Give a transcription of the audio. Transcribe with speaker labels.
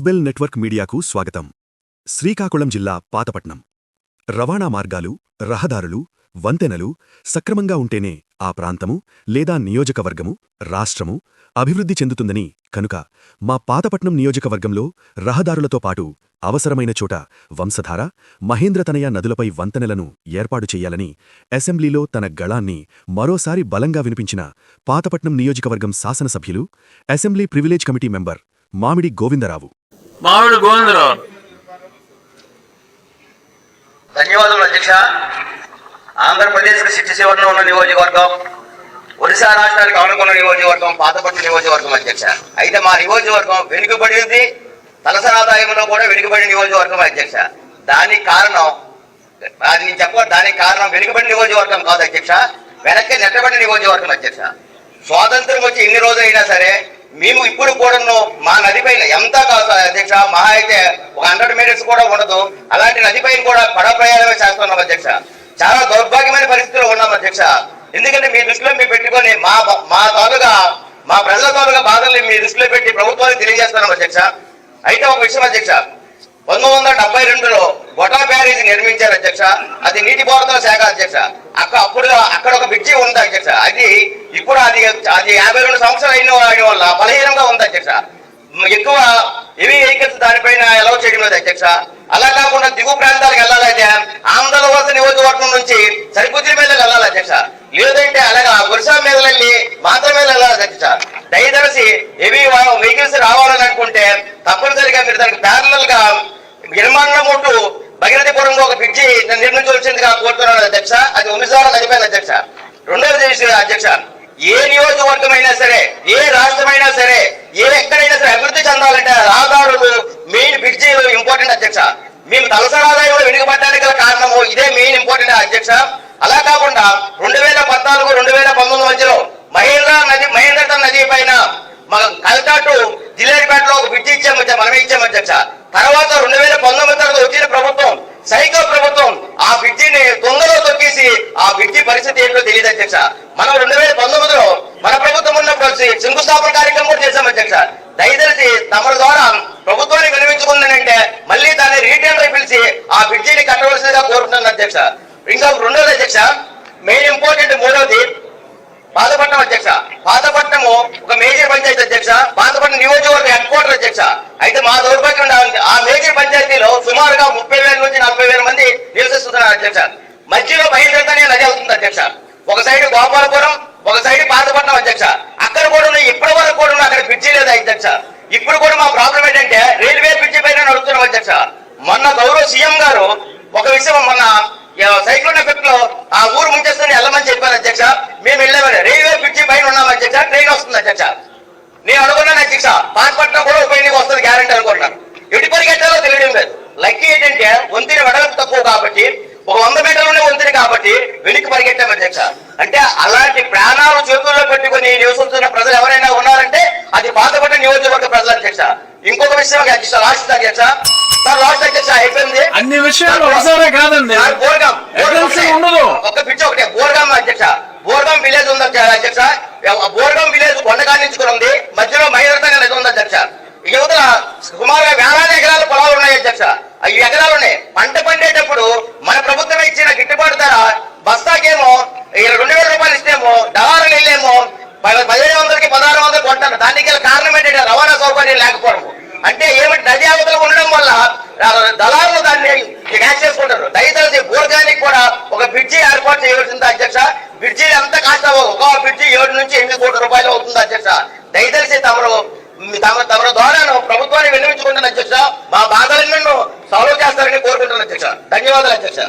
Speaker 1: Bell network మీడియాకు స్వాగతం. శ్రీకాకుళం జిల్లా పాతపట్నం. రవాణా మార్గాలు, రహదారులు, వంతెనలు సక్రమంగా ఉంటేనే ఆ ప్రాంతము లేదా నియోజకవర్గము, రాష్ట్రము అభివృద్ధి చెందుతుందని కనుక మా పాతపట్నం నియోజకవర్గంలో రహదారులతో పాటు అవసరమైన చోట వంశధార, మహేంద్రతనయ నదులపై వంతెనలను ఏర్పాటు చెయ్యాలని అసెంబ్లీలో తన గళాన్ని మరోసారి బలంగా వినిపించిన పాతపట్నం నియోజకవర్గం శాసనసభ్యులు, అసెంబ్లీ ప్రివిలేజ్ కమిటీ మెంబర్ మామిడి గోవిందరావు.
Speaker 2: ధన్యవాదాలు అధ్యక్ష. ఆంధ్రప్రదేశ్కి శిక్షశివర్లో ఉన్న నియోజకవర్గం, ఒడిశా రాష్ట్రానికి ఆనుకున్న నియోజకవర్గం పాతపట్నం నియోజకవర్గం అధ్యక్ష. అయితే మా నియోజకవర్గం వెనుకబడింది, తలసరాదాయంలో కూడా వెనుకబడిన నియోజకవర్గం అధ్యక్ష. దానికి కారణం దానికి కారణం వెనుకబడిన నియోజకవర్గం కాదు అధ్యక్ష, వెనక్కి నెట్టబడిన నియోజకవర్గం అధ్యక్ష. స్వాతంత్రం వచ్చి ఎన్ని రోజులైనా సరే మేము ఇప్పుడు కూడా మా నది పైన ఎంత కాదు అధ్యక్ష, మహా అయితే 100 మీటర్స్ కూడా ఉండదు, అలాంటి నది పైన కూడా పడవ ప్రయాణమే చేస్తున్నాం అధ్యక్ష. చాలా దౌర్భాగ్యమైన పరిస్థితుల్లో ఉన్నాం అధ్యక్ష. ఎందుకంటే మీ దృష్టిలో మేము పెట్టుకొని మా ప్రజల తాలూగా బాధల్ని మీ దృష్టిలో పెట్టి ప్రభుత్వానికి తెలియజేస్తున్నాం అధ్యక్ష. అయితే ఒక విషయం అధ్యక్ష, 1972లో గొటా బ్యారేజీ నిర్మించారు అధ్యక్ష. అది నీటిపారుదల శాఖ అధ్యక్ష. అక్కడ ఒక బ్రిడ్జి ఉంది అధ్యక్ష. అది ఇప్పుడు అది 52 సంవత్సరాలు అయిన వల్ల బలహీనంగా ఉంది అధ్యక్ష. ఎక్కువ హెవీ వెహికల్స్ దానిపైన అలౌ చేయడం లేదు అధ్యక్ష. అలా కాకుండా దిగు ప్రాంతాలకు వెళ్ళాలైతే ఆంధ్రవలస నియోజకవర్గం నుంచి సరిపుద్రి మీద వెళ్ళాలి అధ్యక్ష. లేదంటే అలాగా ఒరిస్సా మీద వెళ్ళి మాత్రమే వెళ్ళాలి అధ్యక్ష. దయచేసి హెవీ వెహికల్స్ రావాలని అనుకుంటే తప్పనిసరిగా మీరు దానికి ప్యారలల్ గా నిర్మాణముట్టు భగీరథపురంలో ఒక బ్రిడ్జి నిర్మించవలసిందిగా కోరుతున్నాను అధ్యక్ష. అది ఉమిసాల నదిపైన అధ్యక్ష. రెండవది అధ్యక్ష, ఏ నియోజకవర్గం అయినా సరే, ఏ రాష్ట్రమైనా సరే, ఎక్కడైనా సరే అభివృద్ధి చెందాలంటే రహదారులు, మెయిన్ బ్రిడ్జీలు ఇంపార్టెంట్ అధ్యక్ష. మేము తలసరాదాయంలో వెనుకబడడానికి గల కారణము ఇదే మెయిన్ ఇంపార్టెంట్ అధ్యక్ష. అలా కాకుండా 2014, 2019 మధ్యలో మహేంద్ర నది పైన కల్కాటు జిల్లేపేటలో ఒక బ్రిడ్జి మనమే ఇచ్చాము అధ్యక్ష. తర్వాత 2019 తర్వాత వచ్చిన ప్రభుత్వం, సైకో ప్రభుత్వం, ఆ బ్రిడ్జిని తొందరలో తొక్కేసి ఆ బ్రిడ్జి పరిస్థితి ఏంటో తెలియదు అధ్యక్ష. మనం 2019లో మన ప్రభుత్వం ఉన్నప్పుడు శంకుస్థాపన కార్యక్రమం కూడా చేశాం అధ్యక్ష. దయచేసి తమ ద్వారా ప్రభుత్వాన్ని వినిపించుకుందంటే మళ్ళీ దాన్ని రీటైలర్ పిలిచి ఆ బ్రిడ్జిని కట్టవలసిందిగా కోరుతున్నాను అధ్యక్ష. ఇంకా రెండోది అధ్యక్ష, మెయిన్ ఇంపార్టెంట్ మూడవది పాతపట్నం అధ్యక్ష. పాతపట్నము ఒక మేజర్ పంచాయతీ అధ్యక్ష. పాతపట్నం నియోజకవర్గ హెడ్ క్వార్టర్ అధ్యక్ష. అయితే మా దౌర్భాగ్యం ఆ మేజర్ పంచాయతీలో సుమారుగా 30,000 నుంచి 40,000 మంది నివసిస్తున్నారు అధ్యక్ష. మధ్యలో మహేంద్రతనే నది అవుతుంది అధ్యక్ష. ఒక సైడ్ గోపాలపురం, ఒక సైడ్ పాతపట్నం అధ్యక్ష. అక్కడ కూడా ఇప్పటి వరకు కూడా అక్కడ బ్రిడ్జి లేదు అధ్యక్ష. ఇప్పుడు కూడా మా ప్రాబ్లం ఏంటంటే రైల్వే బ్రిడ్జి పైన నడుస్తున్నాం అధ్యక్ష. మొన్న గౌరవ సీఎం గారు ఒక విషయం, మొన్న సైక్లోన్ ఎఫెక్ట్ లో ఆ ఊరు ముంచేస్తుంది వెళ్ళమని చెప్పారు అధ్యక్ష. మేము వెళ్ళామని రైల్వే బ్రిడ్జి పైన ఉన్నాం అధ్యక్ష. ట్రైన్ వస్తుంది అధ్యక్ష. నేను అనుకున్నాను అధ్యక్ష, పాతపట్నం కూడా ఉప ఎన్నిక వస్తుంది గ్యారంటీ అనుకున్నాను. ఎటు పరిగెట్టాలో తెలియడం లేదు. లక్కీ ఏంటంటే వంతెన వెడల్పు తక్కువ కాబట్టి, ఒక 100 మీటర్లు వంతెన కాబట్టి వెనక్కి పరిగెట్టాం అధ్యక్ష. అంటే అలాంటి ప్రాణాలు చేతుల్లో పెట్టుకుని నివసిస్తున్న ప్రజలు ఎవరైనా ఉన్నారంటే అది పాతపట్నం నియోజకవర్గ ప్రజలు అధ్యక్ష. ఇంకొక విషయం అధ్యక్ష, లాస్ట్ అధ్యక్ష అయిపోయింది.
Speaker 3: అన్ని విషయాలు ఒకసారి కాదండి,
Speaker 2: ఒక పిచ్చి ఒకటే బోర్గాం అధ్యక్ష. బోర్గాం విలేజ్ ఉంది అధ్యక్ష. బోర్గాం విలేజ్ కొండకానించుకుని ఉంది, మధ్యలో మహేంద్రత నది ఉంది అధ్యక్ష. యువతల సుమారుగా వేలాది ఎకరాలు పొలాలు ఉన్నాయి అధ్యక్ష. ఈ ఎకరాలు ఉన్నాయి. పంట పండేటప్పుడు మన ప్రభుత్వం ఇచ్చిన గిట్టుబాటు ధర బస్తాకేమో 2,000 రూపాయలు ఇస్తేమో దళారులు వెళ్ళేమో 1,500కి 1,600 కొంటారు. దానికి కారణం ఏంటంటే రవాణా సౌకర్యం లేకపోవడం. అంటే ఏమంటే నది అవతల ఉండడం వల్ల దళారులు దాన్ని క్యాచ్ చేసుకుంటారు. దయచేసి బోర్గానికి కూడా ఒక బ్రిడ్జి ఏర్పాటు చేయవలసింది అధ్యక్ష. బ్రిడ్జి ఎంత కాస్ట్ ఒక బ్రిడ్జి 7 నుంచి 8 కోట్ల రూపాయలు అవుతుంది అధ్యక్ష. దయచేసి తమరు ద్వారా ప్రభుత్వాన్ని విన్నవించుకుంటున్న అధ్యక్ష. మా బాధలన్నీ సాల్వ్ చేస్తారని కోరుకుంటున్నాను అధ్యక్ష. ధన్యవాదాలు అధ్యక్ష.